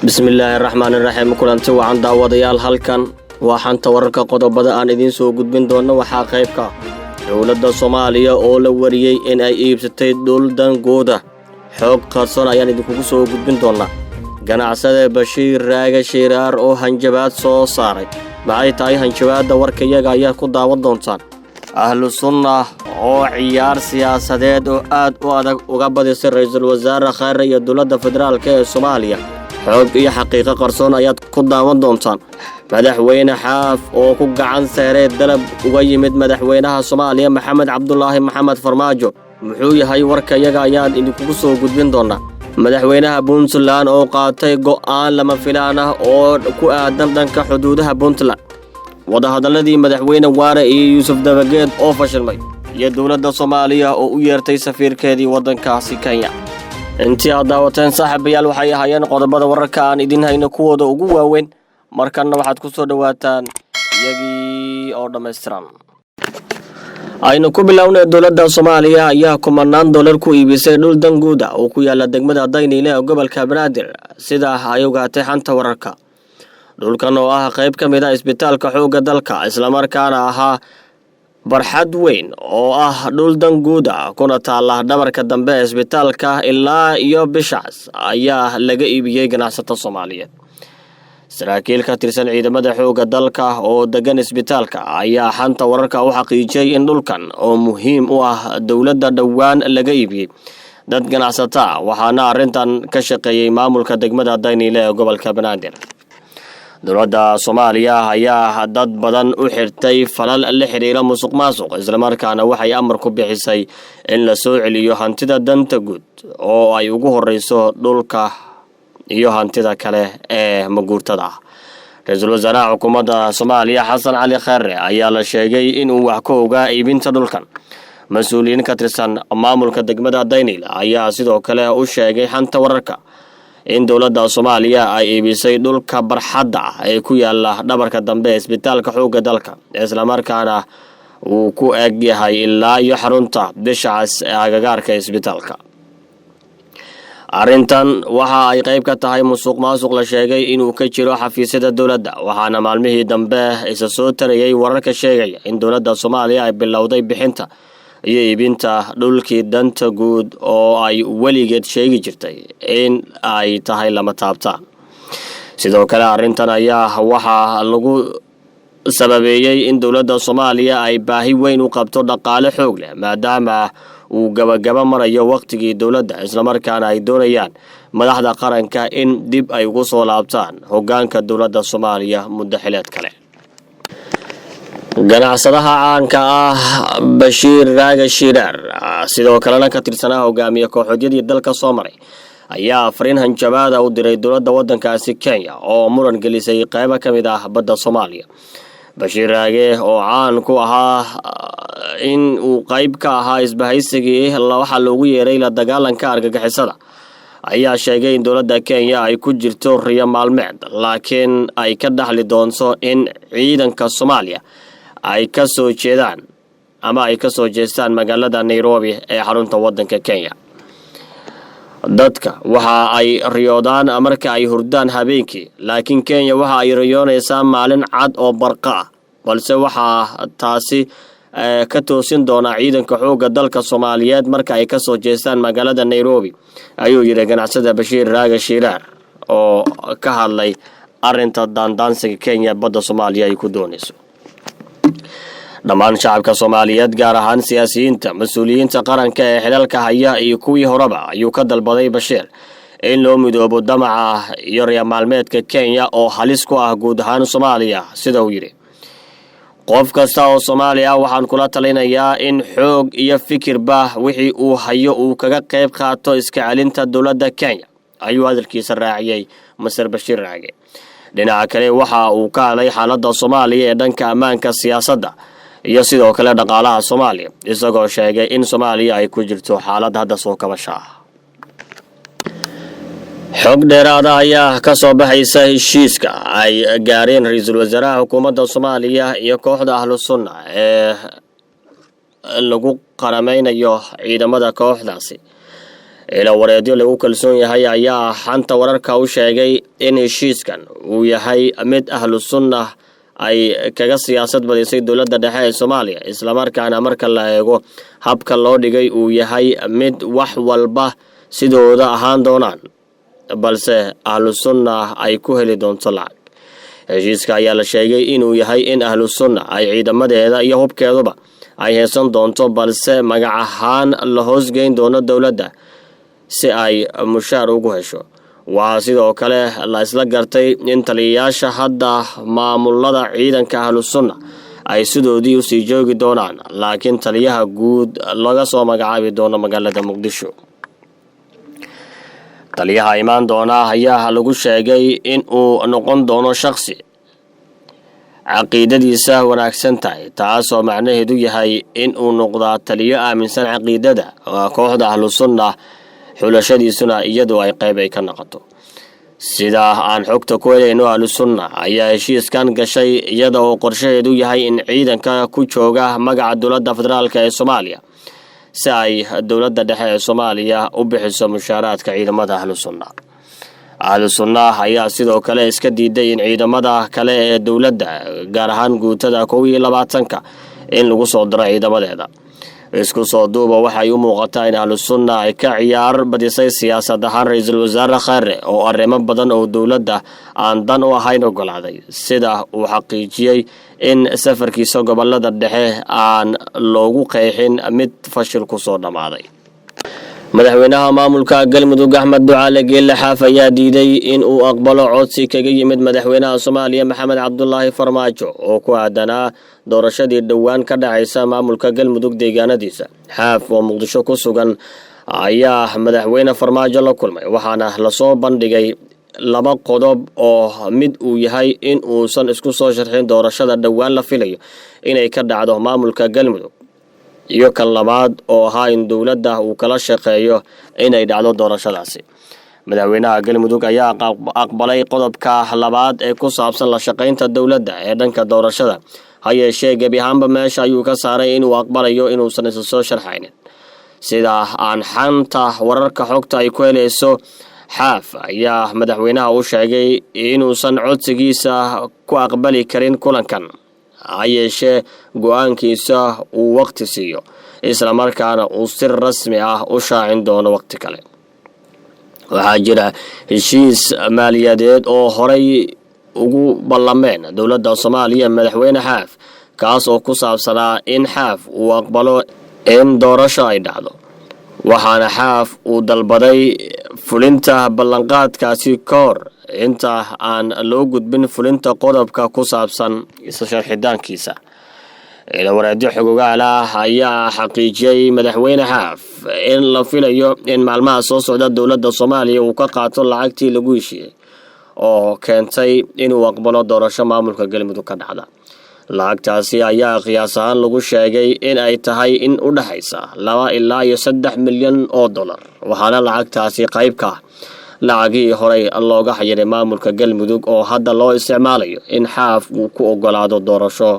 bismillaahi raxmaani raxiim kulanti wacan daawadayaal halkan waa xanta wararka qodobada aan idiin soo gudbin doono waxaa qayb ka dowladda Soomaaliya oo la wariyay in ay iibsatay dhul dangooda xoog qarsoon ayaan idinku soo gudbin doonaa ganacsade Bashiir Raage Shiraar oo hanjabaad soo saaray maxay tahay hanjabaadda warkayaga ayaa ku daawan doontaan ahlu sunnah oo ciyaar siyaasadeed oo aad u adag uga badisay ra'iisul wasaare Khayre iyo dowladda federaalka ee Soomaaliya xoog iyo xaqiiqo qarsoon ayaad ku daawan doontaan madaxweyne xaaf oo ku gacan saaray dalab uga yimid madaxweynaha Soomaaliya Maxamed Cabdullaahi Maxamed Farmaajo muxuu yahay warkayaga ayaan idinku soo gudbin doonaa madaxweynaha Puntland oo qaatay go'aan lama filaan ah oo ku aadan dhanka xuduudaha Puntland wadahadaladii madaxweyne Waare iyo Yuusuf Dabageed oo fashilmay iyo dowladda Soomaaliya oo u yeertay safiirkeedii waddankaasi Kenya intii aad daawateen saaxiibayaal waxay ahaayeen qodobada wararka aan idin hayno kuwooda ugu waaweyn markana waxaad ku soo dhawaataan iyagii oo dhameystiran aynu ku bilownay dowladda Soomaaliya ayaa kumanaan dollar ku iibisay dhul danguuda oo ku yaala degmada Daynile ee gobolka Banaadir sida ay ogaatay xanta wararka dhulkan oo ah qayb ka mid ah isbitaalka xoogga dalka isla markaana ahaa barxad weyn oo ah dhul danguuda kuna taala dhabarka dambe ee isbitaalka ilaa iyo bishaas ayaa laga iibiyay ganacsatada Soomaaliyeed saraakiil ka tirsan ciidamada xoogga dalka oo degan isbitaalka ayaa xanta wararka u xaqiijiyay in dhulkan oo muhiim u ah dowladda dhawaan laga iibiyay dad ganacsatada waxaana arrintan ka shaqeeyay maamulka degmada Daynile ee gobolka Banaadir dowladda Soomaaliya ayaa dad badan u xirtay falal la xiriira musuqmaasuq isla markaana waxay amar ku bixisay in la soo celiyo hantida danta guud oo ay ugu horeyso dhulka iyo hantida kale ee maguurtada ra'iisul wasaaraha xukuumadda Soomaaliya Xasan Cali Khayre ayaa la sheegay in uu wax ka ogaa iibinta dhulkan mas'uuliyiin ka tirsan maamulka degmada Daynile ayaa sidoo kale u sheegay xanta wararka in dowladda Soomaaliya ay iibisay dhulka barxadda ee ku yaala dhabarka dambe ee isbitaalka xoogga dalka isla markaana uu ku eg yahay ilaa iyo xarunta bishaas ee agagaarka isbitaalka arrintan waxa ay qayb ka tahay musuqmaasuq la sheegay inuu ka jiro xafiisyada dowladda waxaana maalmihii dambe isa soo tarayay wararka sheegaya in dowladda Soomaaliya ay bilowday bixinta iyo iibinta dhulkii danta guud oo ay weligeed sheegi jirtay in ay tahay lama taabtaan sidoo kale arrintan ayaa waxaa lagu sababeeyay in dowladda Soomaaliya ay baahi weyn u qabto dhaqaale xoog leh maadaama uu gabagaba marayo waqtigii dowladda isla markaana ay doonayaan madaxda qaranka in dib ay ugu soo laabtaan hoggaanka dowladda Soomaaliya muddo xileed kale ganacsadaha caanka ah Bashiir Raage Shiraar sidoo kalena ka tirsanaa hogaamiye kooxoodii dalka Soomaaliya ayaa fariin hanjabaad u diray dowladda waddankaasi Kenya oo muran gelisay qayb ka mid ah badda Soomaaliya Bashiir Raage oo caan ku ahaa in uu qayb ka ahaa isbahaysigii waxa loogu yeeray la dagaalanka argagixisada ayaa sheegay in dowladda Kenya ay ku jirto riyo maalmeed laakiin ay ka dhaxli doonto in ciidanka Soomaaliya ay ka soo jeedaan ama ay ka soo jeestaan magaalada Nairobi ee xarunta waddanka Kenya dadka waxa ay riyoodaan marka ay hurdaan habeenkii laakiin Kenya waxa ay riyoonaysaa maalin cad oo barqa ah balse waxa taasi ka toosin doona ciidanka xoogga dalka Soomaaliyeed marka ay ka soo jeestaan magaalada Nairobi ayuu yiri ganacsade Bashiir Raage Shiraar oo ka hadlay arrinta daandaansiga Kenya badda Soomaaliya ay ku doonayso dhammaan shacabka Soomaaliyeed gaar ahaan siyaasiyiinta mas'uuliyiinta qaranka ee xilalka haya iyo kuwii horeba ayuu ka dalbaday Bashiir in loo midoobo damaca iyo riyo maalmeedka Kenya oo halis ku ah guud ahaan Soomaaliya sida uu yiri qof kasta oo Soomaaliya waxaan kula talinayaa in xoog iyo fikirba wixii uu hayo uu kaga qayb qaato iska celinta dowladda Kenya ayuu hadalkiisa raaciyay Masar Bashiir Raage dhinaca kale waxa uu ka hadlay xaaladda Soomaaliya ee dhanka ammaanka siyaasadda iyo sidoo kale dhaqaalaha Soomaaliya isagoo sheegay in Soomaaliya ay ku jirto xaalad hadda soo kabasho xog dheeraad ah ayaa ka soo baxaysa heshiiska ay gaareen ra'iisul wasaaraha xukuumadda Soomaaliya iyo kooxda ahlu sunnah ee lagu qarameynayo ciidamada kooxdaasi ila wareedyo lagu kalsoon yahay ayaa xanta wararka u sheegay in heshiiskan uu yahay mid ahlu sunnah ay kaga siyaasad badisay dowladda dhexe ee Soomaaliya isla markaana marka la eego habka loo dhigay uu yahay mid wax walba sidooda ahaan doonaan balse ahlu sunnah ay ku heli doonto lacag. heshiiska ayaa la sheegay inuu yahay in ahlu sunnah ay ciidamadeeda iyo hubkeeduba ay heesan doonto balse magac ahaan la hoosgeyn doono dowladda si ay mushaar ugu hesho. waxaa sidoo kale la isla gartay in taliyayaasha hadda maamulada ciidanka ahlu sunnah ay sidoodii usii joogi doonaan laakiin taliyaha guud laga soo magacaabi doono magaalada Muqdisho. taliyaha imaan doona ayaa lagu sheegay in uu noqon doono shakhsi caqiidadiisa wanaagsan tahay taasoo macnaheedu yahay in uu noqdaa taliyo aaminsan caqiidada kooxda ahlu sunnah xulashadiisuna iyadoo ay qayb ay ka noqoto. sida aan xogta ku helayno ahlu sunnah ayaa heshiiskan gashay iyada oo qorshaheedu yahay in ciidanka ku jooga magaca dowladda federaalka ee Soomaaliya si ay dowladda dhexe ee Soomaaliya u bixiso mushaaraadka ciidamada ahlu sunnah. ahlu sunnah ayaa sidoo kale iska diiday in ciidamada kale ee dowladda gaar ahaan guutada 21 in lagu soo diro ciidamadeeda. isku soo duuba waxay u muuqataa in ahlu sunnah ay ka ciyaar badisay siyaasad ahaan ra'iisul wasaare Khayre oo arrimo badan oo dowladda aan dan u ahayn ogolaaday sida uu xaqiijiyay in safarkiisa gobolada dhexe aan loogu qeexin mid fashil ku soo dhamaaday. madaxweynaha maamulka Galmudug Axmed Ducaale Geelle Xaaf ayaa diiday in uu aqbalo codsi kaga yimid madaxweynaha Soomaaliya Maxamed Cabdullaahi Farmaajo oo ku aadanaa doorashadii dhowaan ka dhacaysa maamulka Galmudug deegaanadiisa. Xaaf oo Muqdisho ku sugan ayaa madaxweyne Farmaajo la kulmay waxaana la soo bandhigay laba qodob oo mid uu yahay in uusan isku soo sharxin doorashada dhowaan la filayo inay ka dhacdo maamulka Galmudug iyo kan labaad oo ahaa in dowladda uu kala shaqeeyo inay dhacdo doorashadaasi. madaxweynaha Galmudug ayaa aqbalay qodobka labaad ee ku saabsan la shaqeynta dowladda ee dhanka doorashada ha yeeshee gebi ahaanba meesha ayuu ka saaray inuu aqbalayo inuusan isa soo sharxaynin. sida aan xanta wararka xogta ay ku helayso Xaaf ayaa madaxweynaha u sheegay inuusan codsigiisa ku aqbali karin kulankan ha yeeshee go'aankiisa uu waqti siiyo isla markaana uu si rasmi ah u shaacin doono waqti kale. waxaa jira heshiis maaliyadeed oo horay ugu ballameen dowladda Soomaaliya madaxweyne Xaaf kaas oo ku saabsanaa in Xaaf uu aqbalo in doorasho ay dhacdo waxaana Xaaf uu dalbaday fulinta ballanqaadkaasi ka hor inta aan loo gudbin fulinta qodobka ku saabsan isa sharxidaankiisa. ila wareedyo xogogaal ah ayaa xaqiijiyay madaxweyne Xaaf in la filayo in maalmaha soo socda dowladda Soomaaliya uu ka qaato lacagtii lagu heshiiyay oo keentay inuu aqbalo doorasho maamulka Galmudug ka dhacda. lacagtaasi ayaa qiyaas ahaan lagu sheegay in ay tahay in u dhaxaysa 2 ilaa 3 milyan oo dollar waxaana lacagtaasi qayb ka ah lacagii horay looga xayiray maamulka Galmudug oo hadda loo isticmaalayo in Xaaf uu ku ogolaado doorasho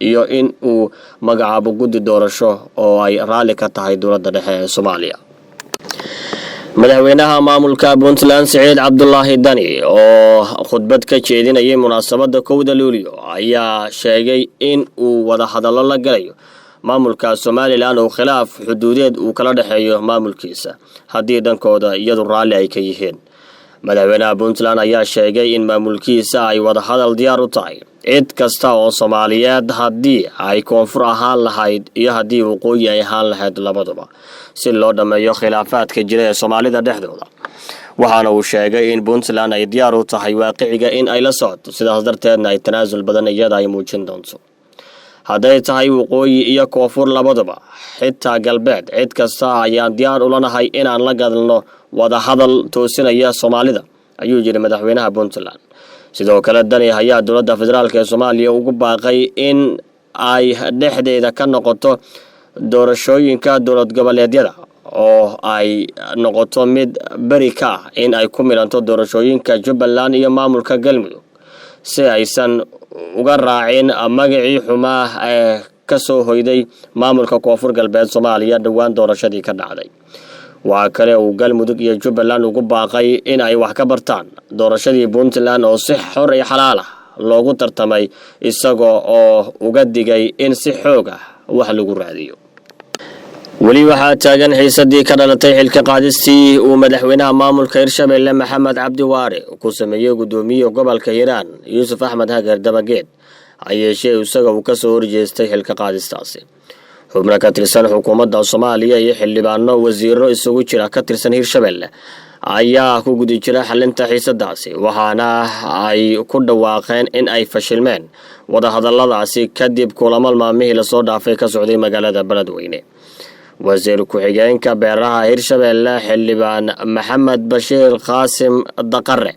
iyo in uu magacaabo guddi doorasho oo ay raali ka tahay dowladda dhexe ee Soomaaliya. madaxweynaha maamulka Puntland Siciid Cabdullaahi Dani oo khudbad ka jeedinayay munaasabadda 1 Luulyo ayaa sheegay in uu wada hadallo la galayo maamulka Somaliland oo khilaaf xuduudeed uu kala dhaxeeyo maamulkiisa haddii dhankooda iyadu raali ay ka yihiin. madaxweynaha Puntland ayaa sheegay in maamulkiisa ay wada hadal diyaar u tahay cid kasta oo Soomaaliyeed haddii ay koonfur ahaan lahayd iyo haddii waqooyi ay ahaan lahayd labaduba si loo dhameeyo khilaafaadka jira ee Soomaalida dhexdooda. waxaana uu sheegay in Puntland ay diyaar u tahay waaqiciga in ay la socoto sidaas darteedna ay tanaasul badan iyada ay muujin doonto. hadday tahay waqooyi iyo koonfur labaduba xitaa galbeed cid kasta ayaan diyaar u lanahay inaan la gadalno wada hadal toosinaya Soomaalida ayuu yiri madaxweynaha Puntland. sidoo kale Dani ayaa dowladda federaalka ee Soomaaliya ugu baaqay in ay dhexdeeda ka noqoto doorashooyinka dowlad goboleedyada oo ay noqoto mid bari ka in ay ku milanto doorashooyinka Jubbaland iyo maamulka Galmudug si aysan uga raacin magacii xumaa ee ka soo hoyday maamulka koonfur galbeed Soomaaliya dhawaan doorashadii ka dhacday. waxa kale uu galmudug iyo jubbaland ugu baaqay in ay wax ka bartaan doorashadii puntland oo si xor iyo xalaal ah loogu tartamay isagoo oo uga digay in si xoog ah wax lagu raadiyo. weli waxaa taagan xiisadii ka dhalatay xilka qaadistii uu madaxweynaha maamulka Hirshabelle Maxamed Cabdi Waare ku sameeyay gudoomiyaha gobolka Hiiraan Yuusuf Axmed Hagar Dabageed ayeeshee isaga uu ka soo horjeestay xilka qaadistaasi. xubno ka tirsan xukuumadda Soomaaliya iyo xildhibaano wasiiro isugu jira ka tirsan Hirshabelle ayaa ku gudi jira xalinta xiisadaasi waxaana ay ku dhawaaqeen in ay fashilmeen wadahadalladaasi kadib kulamo maalmihii la soo dhaafay ka socday magaalada Beledweyne. wasiir ku-xigeenka beeraha Hirshabelle xildhibaan Maxamed Bashiir Qaasim Daqare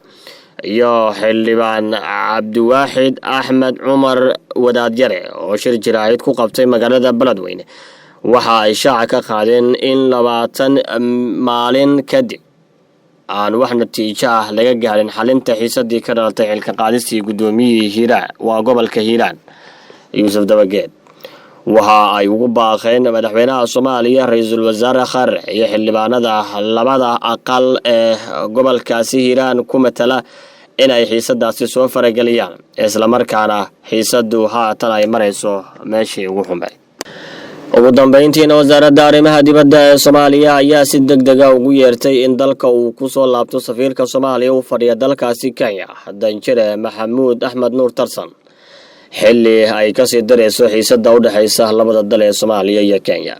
iyo xildhibaan Cabdiwaaxid Axmed Cumar Wadaadyare oo shir jiraahid ku qabtay magaalada Beledweyne waxa ay shaaca ka qaadeen in 20 maalin kadib aan wax natiijo ah laga gaarin xalinta xiisadii ka dhalatay xilka qaadistii gudoomiyihii Hiiraan waa gobolka Hiiraan Yuusuf Dabageed. waxa ay ugu baaqeen madaxweynaha Soomaaliya ra'iisul wasaare Khare iyo xildhibaanada labada aqal ee gobolkaasi Hiiraan ku matala in ay xiisadaasi soo farageliyaan isla markaana xiisadu haatan ay marayso meeshii ugu xumeyd. ugu dambeyntiina wasaaradda arrimaha dibadda ee Soomaaliya ayaa si degdeg ah ugu yeertay in dalka uu ku soo laabto safiirka Soomaaliya u fadhiya dalkaasi Kenya Danjire Maxamuud Axmed Nuur Tarsan xilli ay ka sii dareyso xiisada u dhaxaysa labada dal ee Soomaaliya iyo Kenya.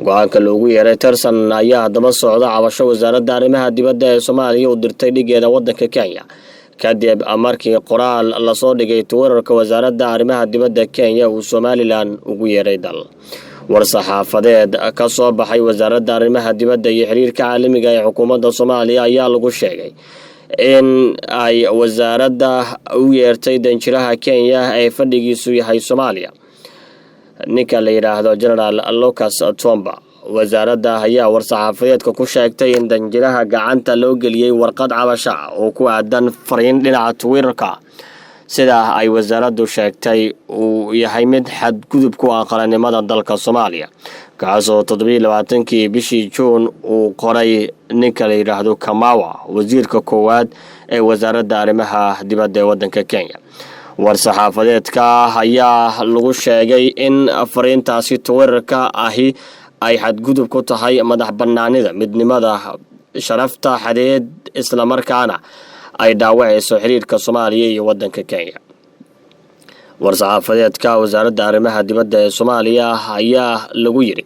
go'aanka loogu yeeray Tarsan ayaa daba socda cabasho wasaaradda arrimaha dibadda ee Soomaaliya u dirtay dhigeeda waddanka Kenya kadib markii qoraal la soo dhigay Twitterka wasaaradda arrimaha dibadda Kenya uu Somaliland ugu yeeray dal. war-saxaafadeed ka soo baxay wasaaradda arrimaha dibadda iyo xiriirka caalamiga ee xukuumadda Soomaaliya ayaa lagu sheegay in ay wasaaradda u yeertay danjiraha Kenya ee fadhigiisu yahay Soomaaliya ninka la yiraahdo General Lucas Tomba. wasaaradda ayaa war-saxaafadeedka ku sheegtay in danjiraha gacanta loo geliyay warqad cabasho oo ku aadan fariin dhinaca Twitterka sida ay wasaaraddu sheegtay uu yahay mid xadgudub ku ah qaranimada dalka Soomaaliya kaasoo 27kii bishii Juun uu qoray ninka la yiraahdo Kamawa wasiirka koowaad ee wasaaradda arrimaha dibadda ee waddanka Kenya. war-saxaafadeedka ayaa lagu sheegay in fariintaasi Twitterka ahi ay xadgudub ku tahay madax bannaanida midnimada sharafta xadeed isla markaana ay dhaawacayso xiriirka Soomaaliya iyo waddanka Kenya. war-saxaafadeedka wasaaradda arrimaha dibadda ee Soomaaliya ayaa lagu yiri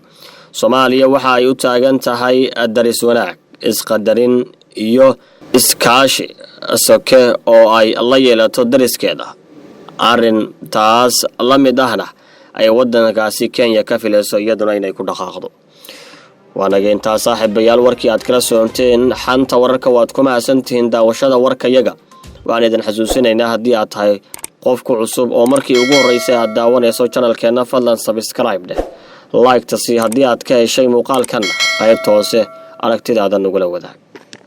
Soomaaliya waxa ay u taagan tahay daris wanaag isqadarin iyo iskaashi soke oo ay la yeelato dariskeeda arrin taas la mid ahna ay waddankaasi Kenya ka filayso iyaduna inay ku dhaqaaqdo. waanaga intaa saaxiibayaal warkii aad kala soconteen xanta wararka waad ku mahadsantihiin daawashada warkayaga. waan idin xasuusinaynaa haddii aad tahay qof ku cusub oo markii ugu horeysay aad daawanayso channelkeena fadlan subscribe dheh like ta si haddii aad ka heshay muuqaalkan qaybta hoose aragtidaada nagula wadaag.